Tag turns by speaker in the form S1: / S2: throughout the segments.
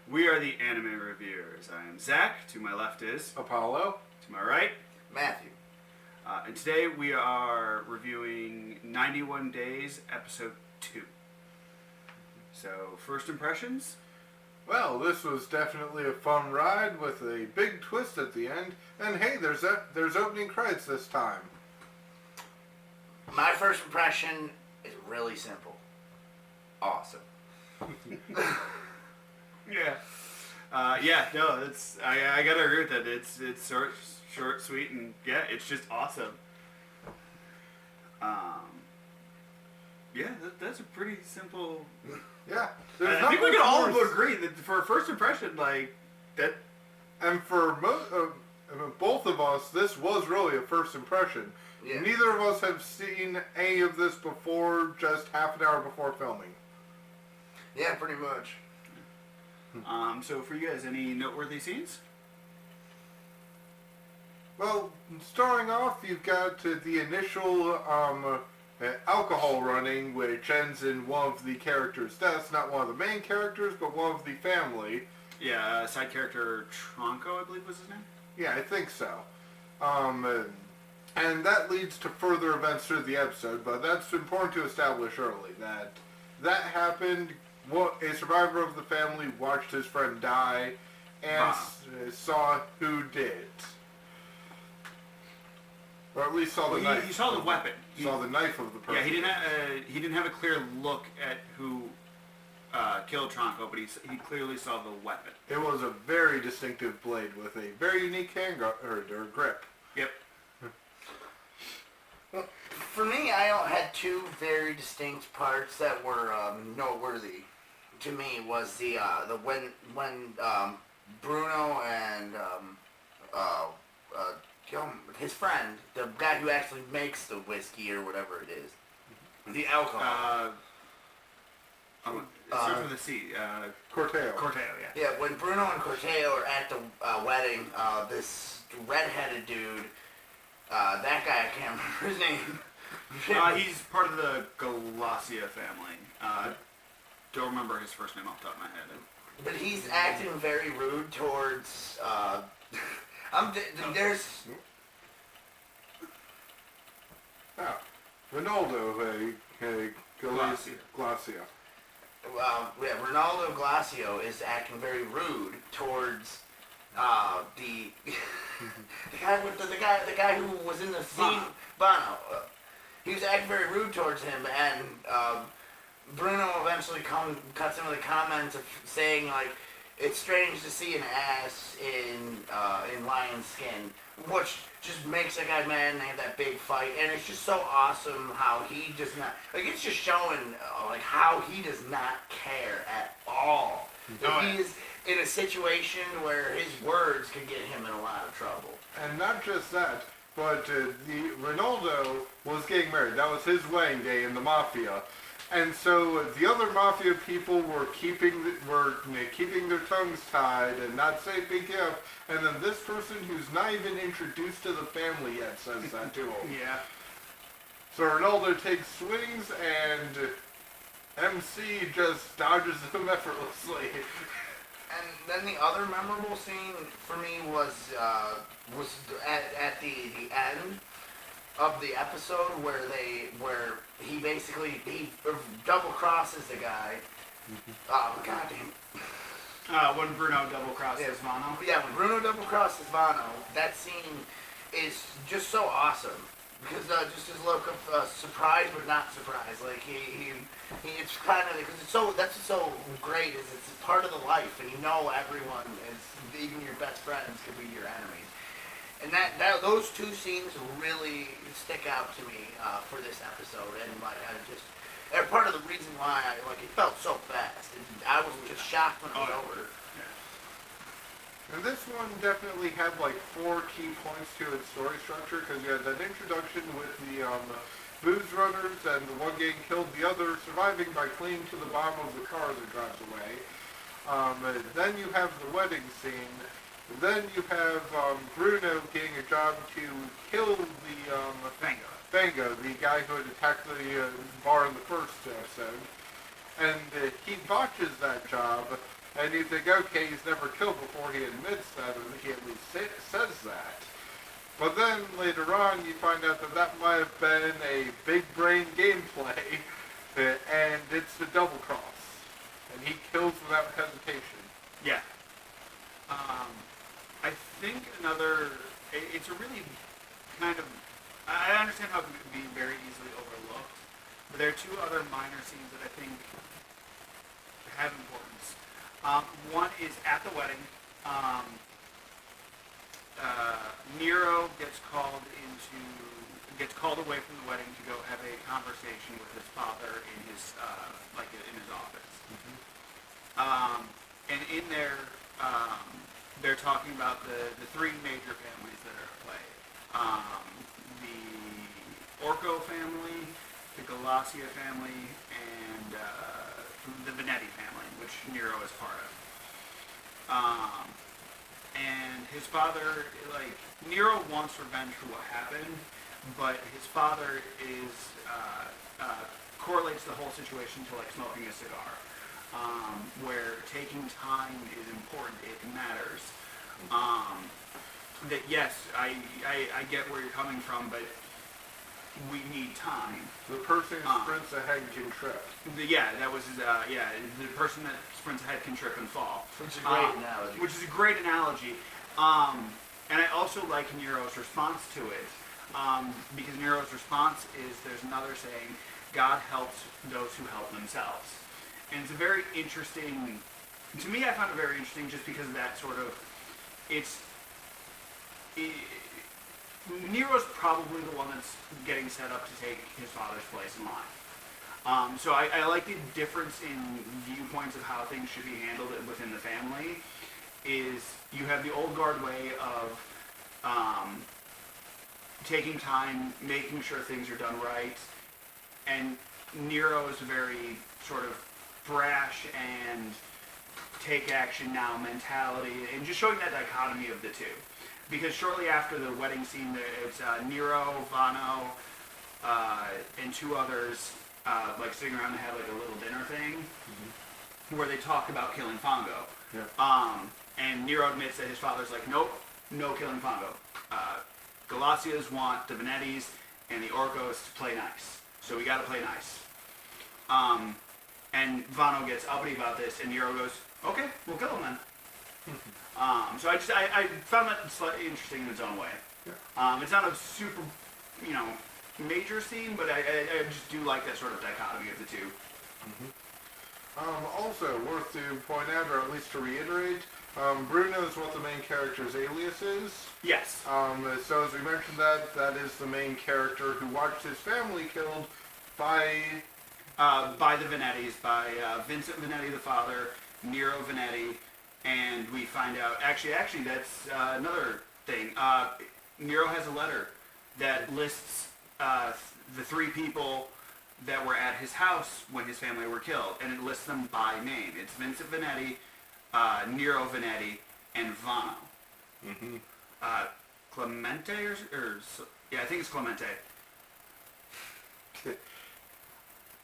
S1: We are the Anime Reviewers. I am Zach. To my left is
S2: Apollo.
S1: To my right,
S3: Matthew.
S1: And today we are reviewing 91 Days, Episode 2. So, first impressions?
S2: Well, this was definitely a fun ride with a big twist at the end. And hey, there's opening credits this time.
S3: My first impression is really simple. Awesome.
S1: Yeah. I gotta agree with that. It's short, sweet, and yeah, it's just awesome. That's a pretty simple.
S2: Yeah.
S1: I think we can all agree that for a first impression, like that.
S2: And for both of us, this was really a first impression.
S3: Yeah.
S2: Neither of us have seen any of this before, just half an hour before filming.
S3: Yeah, pretty much.
S1: So for you guys, any noteworthy scenes?
S2: Well, starting off, you've got the initial alcohol running, which ends in one of the characters' deaths. Not one of the main characters, but one of the family.
S1: Yeah, side character Tronco, I believe was his name.
S2: Yeah, I think so. And that leads to further events through the episode, but that's important to establish early, that happened. A survivor of the family watched his friend die and saw who did it. Or at least saw the knife.
S1: He saw the weapon.
S2: Saw the knife of the person.
S1: Yeah, he didn't have a clear look at who killed Tronco, but he clearly saw the weapon.
S2: It was a very distinctive blade with a very unique handguard or grip.
S1: Yep.
S3: Well, for me, I had two very distinct parts that were noteworthy. To me, was the when Bruno and his friend, the guy who actually makes the whiskey or whatever it is, the alcohol.
S1: It starts with a C.
S2: Corteo.
S1: Corteo, yeah.
S3: Yeah, when Bruno and Corteo are at the wedding, this redheaded dude, that guy, I can't remember his name.
S1: He's part of the Galassia family. Don't remember his first name off the top of my head.
S3: But he's acting very rude towards. There's.
S2: Ronaldo Glacia.
S3: Ronaldo Glacio is acting very rude towards the the guy who was in the scene. Bono. He was acting very rude towards him, and Bruno eventually cuts him with a comment of saying like, "It's strange to see an ass in lion skin," which just makes that guy mad, and they have that big fight, and it's just so awesome how he does not, like, it's just showing like how he does not care at all. He is in a situation where his words could get him in a lot of trouble.
S2: And not just that, but the Ronaldo was getting married. That was his wedding day in the Mafia. And so the other Mafia people were keeping their tongues tied and not saying big up. And then this person who's not even introduced to the family yet says that to him.
S1: Yeah.
S2: So Ronaldo takes swings and MC just dodges them effortlessly.
S3: And then the other memorable scene for me was at the end of the episode where he basically double crosses the guy. Oh, goddamn.
S1: When Bruno double crosses Vano.
S3: Yeah, when Bruno double crosses Vano, that scene is just so awesome because just his look of surprise but not surprise. Like it's kind of because that's what's so great is it's part of the life, and everyone is, even your best friends could be your enemies. And those two scenes really stick out to me for this episode, and like they're part of the reason why it felt so fast. And I was just shocked when it was over.
S2: Yeah. And this one definitely had like 4 key points to its story structure because you had that introduction with the booze runners and the one getting killed, the other surviving by clinging to the bottom of the car that drives away. Then you have the wedding scene. Then you have Bruno getting a job to kill the Fango, the guy who had attacked the bar in the first episode. And he botches that job, And you think, okay, he's never killed before he admits that, or he at least says that. But then later on, you find out that that might have been a big brain gameplay, and it's the double cross. And he kills without hesitation.
S1: Yeah. I think it's a really kind of, I understand how it can be very easily overlooked, but there are two other minor scenes that I think have importance. One is at the wedding. Nero gets called away from the wedding to go have a conversation with his father in his office. Mm-hmm. And in there, they're talking about the three major families that are at play. The Orco family, the Galassia family, and the Venetti family, which Nero is part of. And his father, Nero wants revenge for what happened, but his father correlates the whole situation to smoking a cigar, where taking time is important, it matters. That yes, I get where you're coming from, but we need time.
S2: The person who sprints ahead can trip.
S1: That was the person that sprints ahead can trip and fall.
S3: Which is a great analogy.
S1: Which is a great analogy. And I also like Nero's response to it, because Nero's response is, there's another saying, God helps those who help themselves. And it's a very interesting, to me I found it very interesting just because of that sort of, Nero's probably the one that's getting set up to take his father's place in life. So I like the difference in viewpoints of how things should be handled within the family. Is you have the old guard way of taking time, making sure things are done right, and Nero's very sort of brash and take action now mentality, and just showing that dichotomy of the two. Because shortly after the wedding scene, it's Nero, Vano, and two others sitting around and have a little dinner thing, where they talk about killing Fongo.
S2: Yeah.
S1: And Nero admits that his father's like, nope, no killing Fongo. Galassias want the Venettis and the Orcos to play nice. So we gotta play nice. And Vano gets uppity about this, and Nero goes, okay, we'll kill him then. So I found that slightly interesting in its own way.
S2: Yeah.
S1: It's not a super, major scene, but I just do like that sort of dichotomy of the two.
S2: Also, worth to point out, or at least to reiterate, Bruno is what the main character's alias is.
S1: Yes.
S2: So as we mentioned, that is the main character who watched his family killed by
S1: the Venettis, by Vincent Venetti the father, Nero Venetti, and we find out, actually that's another thing. Nero has a letter that lists the three people that were at his house when his family were killed, and it lists them by name. It's Vincent Venetti, Nero Venetti, and Vano. Clemente, I think it's Clemente.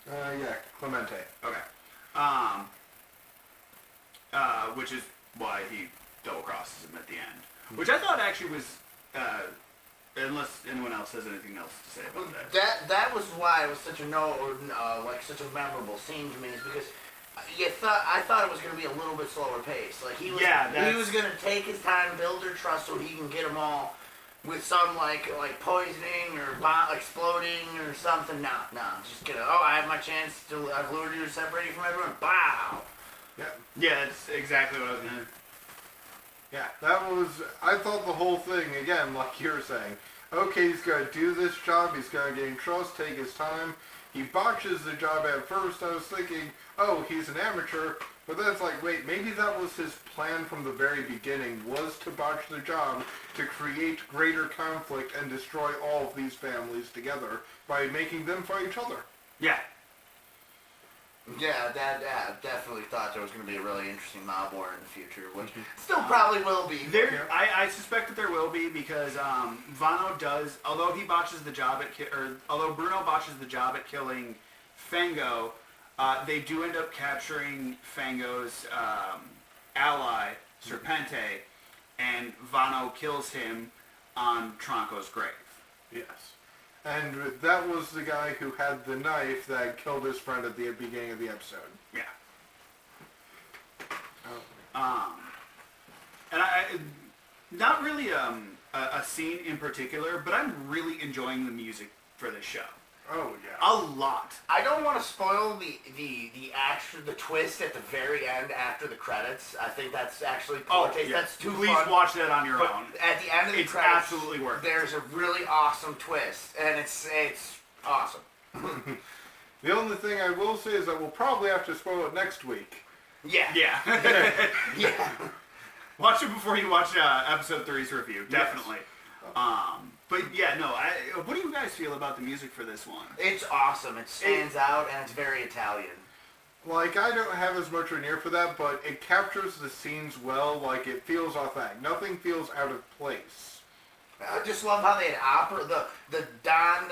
S2: Yeah, Clemente.
S1: Okay. Which is why he double crosses him at the end. Which I thought actually was, unless anyone else has anything else to say about that.
S3: That was why it was such a such a memorable scene to me, is because I thought it was going to be a little bit slower pace. He was going to take his time, build their trust, so he can get them all with some like poisoning or exploding or something. No, just gonna. Oh, I have my chance to. I've lured you to separate you from everyone. Wow.
S1: Yeah, that's exactly what I was gonna.
S2: Yeah, I thought the whole thing, again, like you were saying, okay, he's going to do this job, he's going to gain trust, take his time. He botches the job at first. I was thinking, oh, he's an amateur, but then it's like, wait, maybe that was his plan from the very beginning, was to botch the job, to create greater conflict and destroy all of these families together by making them fight each other.
S1: Yeah.
S3: Yeah, definitely thought there was going to be a really interesting mob war in the future, which still probably will be.
S1: I suspect that there will be, because Vano does, although Bruno botches the job at killing Fango, they do end up capturing Fango's ally, Serpente, and Vano kills him on Tronco's grave.
S2: Yes. And that was the guy who had the knife that killed his friend at the beginning of the episode.
S1: Yeah.
S2: Oh.
S1: And I not really a scene in particular, but I'm really enjoying the music for this show.
S2: Oh, yeah.
S1: A lot.
S3: I don't want to spoil the twist at the very end after the credits. I think that's actually poor taste.
S1: Yeah.
S3: That's too
S1: Please
S3: fun.
S1: watch that on your
S3: But
S1: own.
S3: at the end of the
S1: It's
S3: credits,
S1: absolutely worth it.
S3: there's a really awesome twist, and it's awesome.
S2: The only thing I will say is that we'll probably have to spoil it next week.
S3: Yeah.
S1: Yeah.
S3: Yeah.
S1: Watch it before you watch episode 3's review. Definitely.
S2: Yes.
S1: But yeah, no. What do you guys feel about the music for this one?
S3: It's awesome. It stands out, and it's very Italian.
S2: Like, I don't have as much of an ear for that, but it captures the scenes well. Like, it feels authentic. Nothing feels out of place.
S3: I just love how they had opera. The Don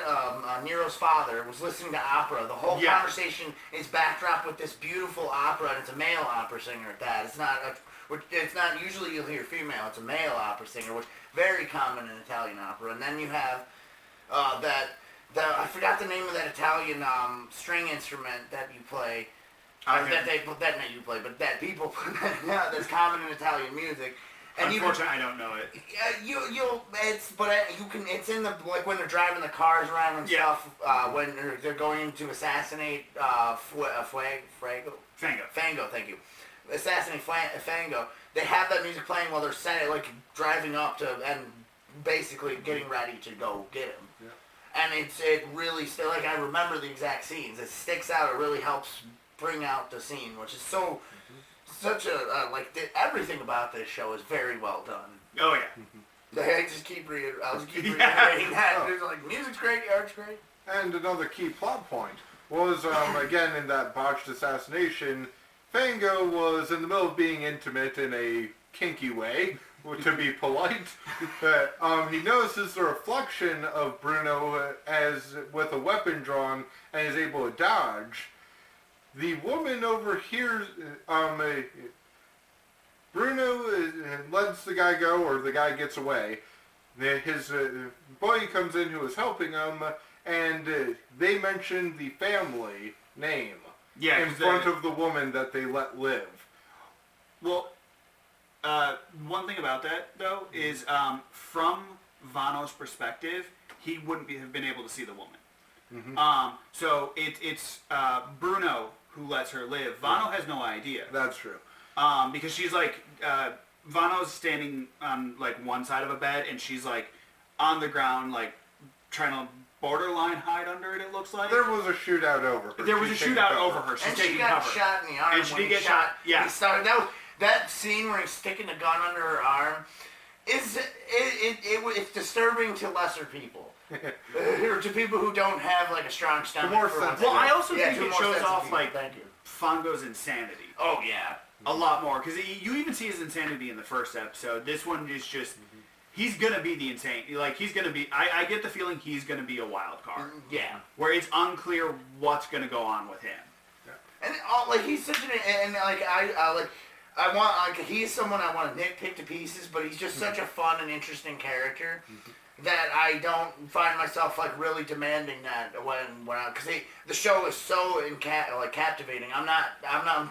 S3: Nero's father was listening to opera. The whole conversation is backdrop with this beautiful opera, and it's a male opera singer at that. It's not usually you'll hear female. It's a male opera singer, which very common in Italian opera. And then you have I forgot the name of that Italian string instrument that you play. That you play, but that people that's common in Italian music. And
S1: Unfortunately, I don't know it.
S3: It's in the, like, when they're driving the cars around and stuff, when they're going to assassinate Fango, thank you. Assassinate Fango. They have that music playing while they're driving up to and basically getting ready to go get him. Yeah. And it really I remember the exact scenes. It sticks out. It really helps bring out the scene, which is so. Such a everything about this show is very well done.
S1: Oh yeah.
S3: I just keep reiterating that. There's music's great, the art's great.
S2: And another key plot point was again in that botched assassination, Fango was in the middle of being intimate in a kinky way, to be polite. He notices the reflection of Bruno as with a weapon drawn and is able to dodge. The woman overhears, Bruno lets the guy go, or the guy gets away. His buddy comes in who is helping him, and they mention the family name in front of the woman that they let live.
S1: Well, one thing about that, though, is from Vano's perspective, he wouldn't have been able to see the woman. Mm-hmm. So it's Bruno who lets her live. Vano has no idea.
S2: That's true.
S1: Because she's Vano's standing on one side of a bed, and she's on the ground, trying to borderline hide under it. It looks like
S2: there was a shootout over her.
S1: There was a shootout over her. She's taking cover.
S3: And she got shot in the arm.
S1: And she did get shot. Yeah.
S3: That scene where he's sticking a gun under her arm it's disturbing to lesser people. Or to people who don't have a strong stomach.
S1: Well, I also think it shows off
S3: Thank you.
S1: Fango's insanity.
S3: Oh yeah,
S1: a lot more, because you even see his insanity in the first episode. This one is just he's gonna be the insane. He's gonna be. I get the feeling he's gonna be a wild card.
S3: Yeah,
S1: where it's unclear what's gonna go on with him.
S3: Yeah. And he's such I want he's someone I want to nitpick to pieces, but he's just such a fun and interesting character. That I don't find myself really demanding that because the show is so captivating. I'm not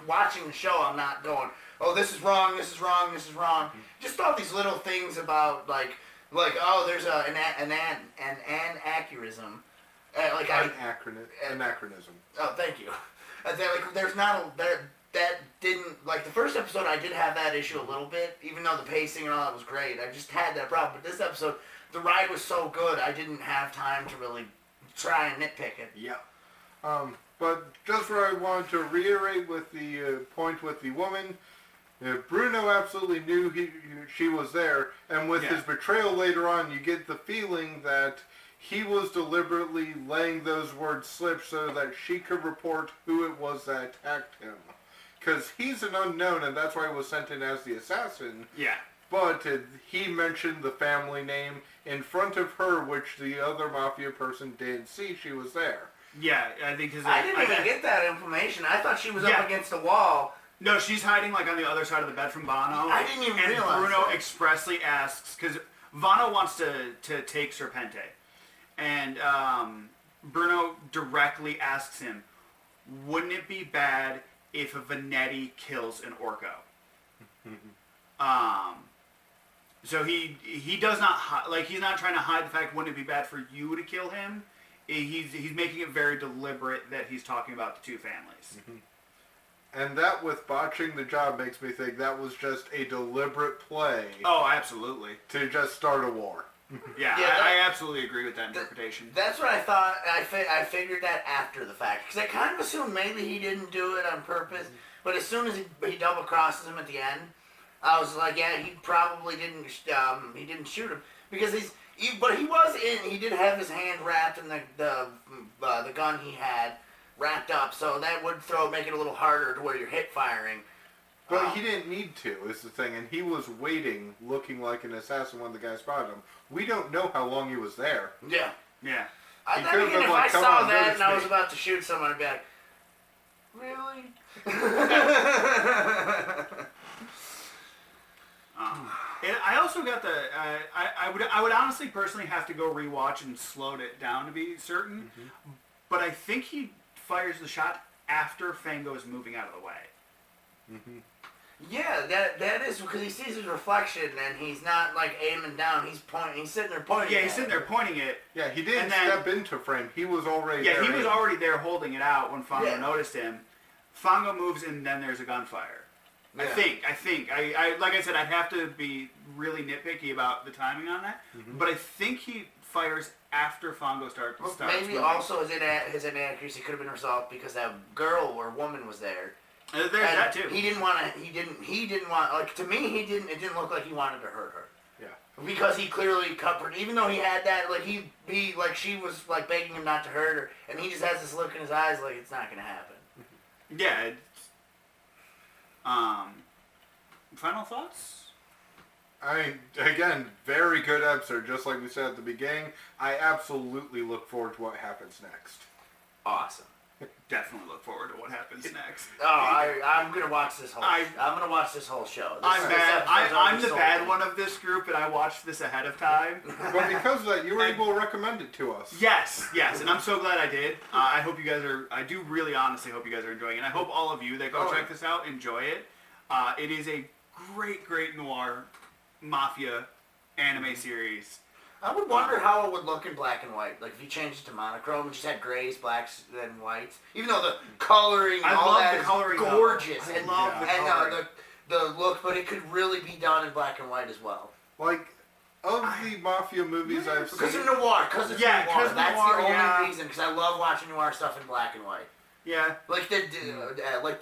S3: watching the show. I'm not going, oh, this is wrong, this is wrong, this is wrong. Just all these little things about oh, there's an anachronism.
S2: Anachronism.
S3: Oh, thank you. There's not that didn't the first episode. I did have that issue a little bit, even though the pacing and all that was great. I just had that problem. But this episode. The ride was so good, I didn't have time to really try and nitpick it.
S2: Yeah. But just where I wanted to reiterate with the point with the woman, Bruno absolutely knew she was there, and with his betrayal later on, you get the feeling that he was deliberately letting those words slip so that she could report who it was that attacked him. Because he's an unknown, and that's why he was sent in as the assassin.
S1: Yeah.
S2: But he mentioned the family name in front of her, which the other mafia person didn't see she was there.
S1: Yeah, I think
S3: I didn't even get that information. I thought she was up against the wall
S1: No, she's hiding like on the other side of the bed from Bono.
S3: I didn't even
S1: and
S3: realize
S1: Bruno
S3: that.
S1: expressly asks, because Bono wants to take Serpente. And Bruno directly asks him, wouldn't it be bad if a Venetti kills an Orco? So he does not he's not trying to hide the fact wouldn't it be bad for you to kill him. He's making it very deliberate that he's talking about the two families.
S2: And that, with botching the job, makes me think that was just a deliberate play
S1: Oh, absolutely.
S2: to just start a war.
S1: Yeah,
S3: Yeah,
S1: I absolutely agree with that interpretation.
S3: That's what I thought. I figured that after the fact, because I kind of assumed maybe he didn't do it on purpose. But as soon as he double crosses him at the end, I was like, yeah, he probably didn't. He didn't shoot him because but he was in. He did have his hand wrapped in the gun he had wrapped up, so that would make it a little harder to where you're hip firing.
S2: But he didn't need to, is the thing, and he was waiting, looking like an assassin when the guy spotted him. We don't know how long he was there.
S3: Yeah.
S1: Yeah.
S3: I
S2: He
S3: thought
S2: could've
S3: again,
S2: been
S3: if
S2: like,
S3: I
S2: "Come
S3: saw
S2: on,
S3: that
S2: notice
S3: and I was
S2: me."
S3: about to shoot someone, I'd be like, really?
S1: I also got the. I would honestly personally have to go rewatch and slow it down to be certain, but I think he fires the shot after Fango is moving out of the way.
S3: Yeah, that is because he sees his reflection and he's not like aiming down. He's pointing. He's sitting there pointing.
S1: Yeah,
S3: at
S1: he's sitting
S3: it.
S1: there pointing it.
S2: Yeah, he didn't
S1: And then-
S2: step into frame. He was already
S1: Yeah,
S2: there.
S1: he was already there holding it out when Fango
S3: Yeah.
S1: noticed him. Fango moves and then there's a gunfire.
S3: Yeah.
S1: I think. I like I said, I'd have to be really nitpicky about the timing on that. But I think he fires after Fango starts
S3: Maybe
S1: moving.
S3: also his inaccuracy could have been resolved because that girl or woman was there.
S1: There's
S3: And
S1: that too.
S3: He didn't want to. He didn't want. Like to me, he didn't. It didn't look like he wanted to hurt her.
S2: Yeah.
S3: Because he clearly covered. Even though he had that, like he like she was like begging him not to hurt her, and he just has this look in his eyes like it's not gonna happen.
S1: Yeah. Final thoughts?
S2: I mean, again, very good episode. Just like we said at the beginning, I absolutely look forward to what happens next.
S3: Awesome.
S1: Definitely look forward to what happens next.
S3: Oh, I'm gonna watch this whole.
S1: I'm
S3: gonna watch this whole show.
S1: I'm
S3: This
S1: bad.
S3: episode's
S1: I'm
S3: already
S1: the
S3: sold
S1: bad
S3: me.
S1: one of this group, and I watched this ahead of time.
S2: But because of that, you were able to recommend it to us.
S1: Yes, and I'm so glad I did. I hope you guys are. I do really honestly hope you guys are enjoying it. And I hope all of you that go check this out enjoy it. It is a great noir mafia anime series.
S3: I would wonder how it would look in black and white. Like if you changed it to monochrome and just had grays, blacks, and whites. Even though the coloring,
S1: I
S3: and all
S1: love
S3: that
S1: the
S3: is
S1: coloring, though.
S3: gorgeous.
S1: I
S3: and
S1: love the
S3: and
S1: coloring.
S3: the look, but it could really be done in black and white as well.
S2: Like, of the mafia movies I've
S3: Because
S2: seen,
S3: of noir, because it's
S1: Yeah,
S3: noir.
S1: 'cause
S3: That's
S1: noir,
S3: the only
S1: yeah.
S3: reason. Because I love watching noir stuff in black and white.
S1: Yeah.
S3: Like the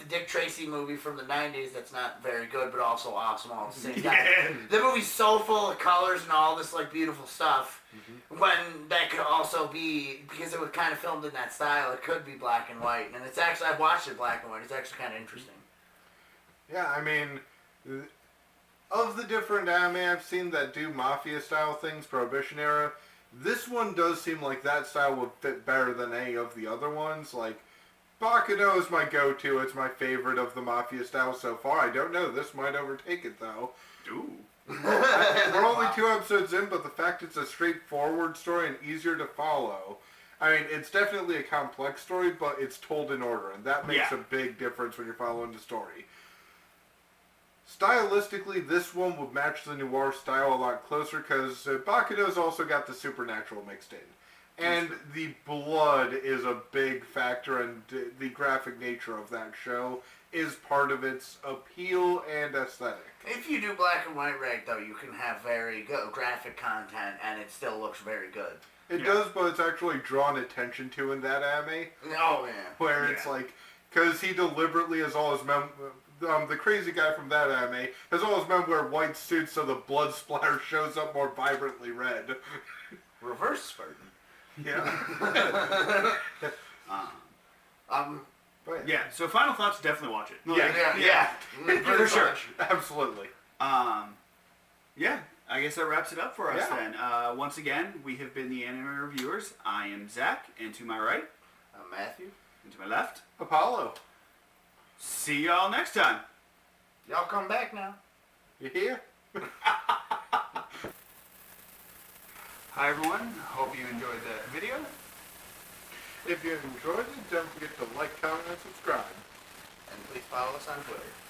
S3: Dick Tracy movie from the '90s. That's not very good, but also awesome all at the same time.
S1: Yeah.
S3: The movie's so full of colors and all this like beautiful stuff. When that could also be because it was kind of filmed in that style. It could be black and white, and it's actually I've watched it black and white. It's actually kind of interesting.
S2: yeah, I mean, of the different anime I've seen that do mafia-style things, Prohibition era, this one does seem like that style would fit better than any of the other ones. Like, Bakudo is my go-to. It's my favorite of the mafia style so far. I don't know. This might overtake it, though.
S1: Ooh.
S2: We're only 2 episodes in, but the fact it's a straightforward story and easier to follow. I mean, it's definitely a complex story, but it's told in order, and that makes
S1: Yeah.
S2: a big difference when you're following the story. Stylistically, this one would match the noir style a lot closer, because Bakudo's also got the supernatural mixed in. And the blood is a big factor, and the graphic nature of that show is part of its appeal and aesthetic.
S3: If you do black and white right, though, you can have very good graphic content, and it still looks very good.
S2: It
S1: Yeah.
S2: does, but it's actually drawn attention to in that anime,
S3: Oh yeah.
S2: where it's
S1: Yeah.
S2: like, because he deliberately has all his the crazy guy from that anime has all his men wear white suits so the blood splatter shows up more vibrantly red.
S3: Reverse Spartan.
S2: Yeah. But
S1: Yeah. So final thoughts. Definitely watch it.
S3: Yeah.
S1: For sure.
S2: Absolutely.
S1: Yeah. I guess that wraps it up for us
S2: Yeah.
S1: then. Once again, we have been the Anime Reviewers. I am Zach, and to my right,
S3: Matthew.
S1: and to my left.
S2: Apollo.
S1: See y'all next time.
S3: Y'all come back now.
S2: You hear?
S1: Hi everyone, hope you enjoyed that video.
S2: If you enjoyed it, don't forget to like, comment, and subscribe.
S3: And please follow us on Twitter.